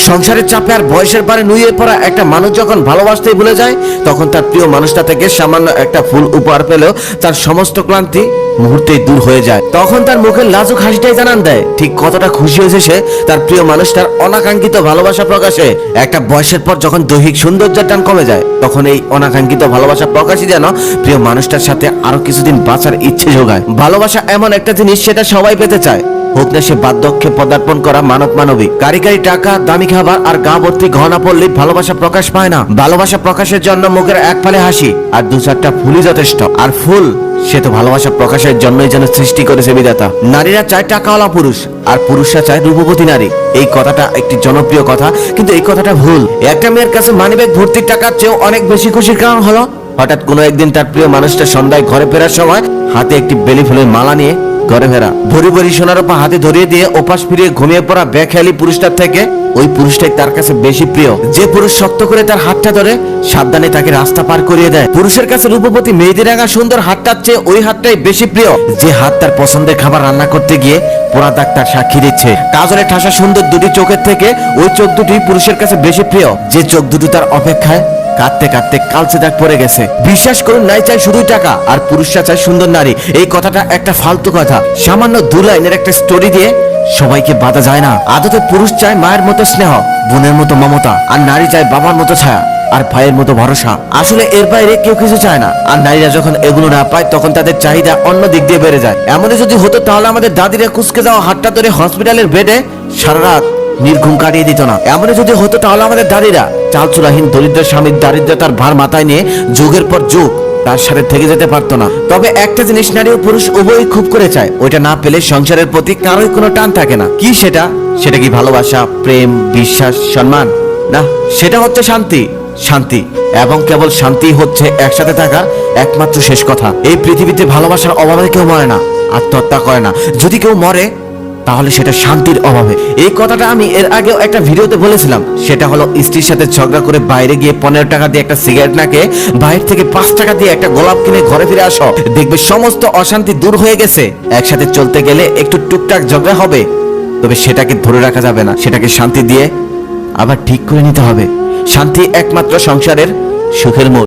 সংসারের চাপে আর বয়সের পারে নুয়ে পড়া একটা মানুষ যখন ভালোবাসতেই ভুলে যায়, তখন তার প্রিয় মানুষটা থেকে সামান্য একটা ফুল উপহার পেলেও তার সমস্ত ক্লান্তি মুহূর্তেই দূর হয়ে যায়। তখন তার মুখের লাজুক হাসিটাই জানান দেয় ঠিক কতটা খুশি হয়েছে সে তার প্রিয় মানুষটার অনাকাঙ্ক্ষিত ভালোবাসা প্রকাশে। একটা বয়সের পর যখন দৈহিক সৌন্দর্যের টান কমে যায়, তখন এই অনাকাঙ্ক্ষিত ভালোবাসা প্রকাশই যেন প্রিয় মানুষটার সাথে আরো কিছুদিন বাঁচার ইচ্ছে যোগায়। ভালোবাসা এমন একটা জিনিস, সেটা সবাই পেতে চায়, হোক না সে বার্ধক্যে পদার্পণ করা মানবিক। গাড়ি টাকা, দামি খাবার আর গা ভর্তি গহনা পড়লে ভালোবাসা প্রকাশ পায় না। ভালোবাসা প্রকাশের জন্য মুখের এক ফালে হাসি আর দু চারটা ফুলই যথেষ্ট। আর ফুল সে তো ভালোবাসা প্রকাশের জন্যই যেন সৃষ্টি করেছে বিধাতা। নারীরা চায় টাকাওয়ালা পুরুষ আর পুরুষরা চায় রূপবতী নারী। এই কথাটা একটি জনপ্রিয় কথা, কিন্তু এই কথাটা ভুল। একটা মেয়ের কাছে মানিব্যাগ ভর্তি টাকার চেয়েও অনেক বেশি খুশির কারণ হলো হঠাৎ কোনো একদিন তার প্রিয় মানুষটা সন্ধ্যায় ঘরে ফেরার সময় হাতে একটি বেলি ফুলের মালা নিয়ে ঘরে ফেরা। ভরি ভরি সোনার উপর হাতে ধরিয়ে দিয়ে ওপাশ ফিরিয়ে ঘুমিয়ে পড়া বেখেয়ালি পুরুষটার থেকে ওই পুরুষটাই তার কাছে বেশি প্রিয়। যে পুরুষ শক্ত করে তার হাতটা ধরে সাবধানে তাকে রাস্তা পার করিয়ে দেয়। পুরুষের কাছে রূপবতী মেহেদি রাঙা সুন্দর হাতটার চেয়ে ওই হাতটাই বেশি প্রিয়। যে হাত তার পছন্দের খাবার রান্না করতে গিয়ে পোড়া দাগ তার সাক্ষী দিচ্ছে। কাজলে ঠাসা সুন্দর দুটি চোখের থেকে ওই চোখ দুটি পুরুষের কাছে বেশি প্রিয়। যে চোখ দুটো তার অপেক্ষায় কাঁদতে কাঁদতে কালচে দাগ পড়ে গেছে। বিশ্বাস করুন, নাই চাই শুধুই টাকা আর পুরুষরা চায় সুন্দর নারী। এই কথাটা একটা ফালতু কথা। সামান্য 2 লাইনের একটা স্টোরি দিয়ে সবাইকে বাধা যায় না। আদতে পুরুষ চায় মায়ের মতো স্নেহ, বোনের মতো মমতা, আর নারী চায় বাবার মতো ছায়া আর ভাইয়ের মতো ভরসা। আসলে এর বাইরে কেউ কিছু চায় না। আর নারীরা যখন এগুলো না পায়, তখন তাদের চাহিদা অন্য দিক দিয়ে বেড়ে যায়। এমনই যদি হতো তাহলে আমাদের দাদিরা কুচকে যাওয়া হাতটা ধরে হসপিটালের বেডে সারা রাত নির্ঘুম কাটিয়ে দিত না। এমনই যদি হতো তাহলে আমাদের দাদিরা চালচুলাহীন দরিদ্র স্বামীর দারিদ্রতার ভার মাথায় নিয়ে যুগের পর যুগ তার সাথে থেকে যেতে পারতো না। তবে একটা জিনিস নারী ও পুরুষ উভয়ই খুব করে চায়, ওইটা না পেলে সংসারের প্রতি কারোই কোনো টান থাকে না। কি সেটা? সেটা কি ভালোবাসা, প্রেম, বিশ্বাস, সম্মান? না, সেটা হচ্ছে শান্তি। শান্তি এবং কেবল শান্তি হচ্ছে একসাথে থাকার একমাত্র শেষ কথা। এই পৃথিবীতে ভালোবাসার অভাবে কেউ মরে না, আত্মহত্যা করে না। যদি কেউ মরে তাহলে সেটা শান্তির অভাবে। এই কথাটা আমি এর আগেও একটা ভিডিওতে বলেছিলাম। সেটা হলো স্ত্রীর সাথে ঝগড়া করে বাইরে গিয়ে 15 টাকা দিয়ে একটা সিগারেট না খেয়ে বাইরে থেকে 5 টাকা দিয়ে একটা গোলাপ কিনে ঘরে ফিরে আসো, দেখবে সমস্ত অশান্তি দূর হয়ে গেছে। একসাথে চলতে গেলে একটু টুকটাক ঝগড়া হবে, তবে সেটাকে ধরে রাখা যাবে না। সেটাকে শান্তি দিয়ে আবার ঠিক করে নিতে হবে। শান্তি একমাত্র সংসারের সুখের মূল।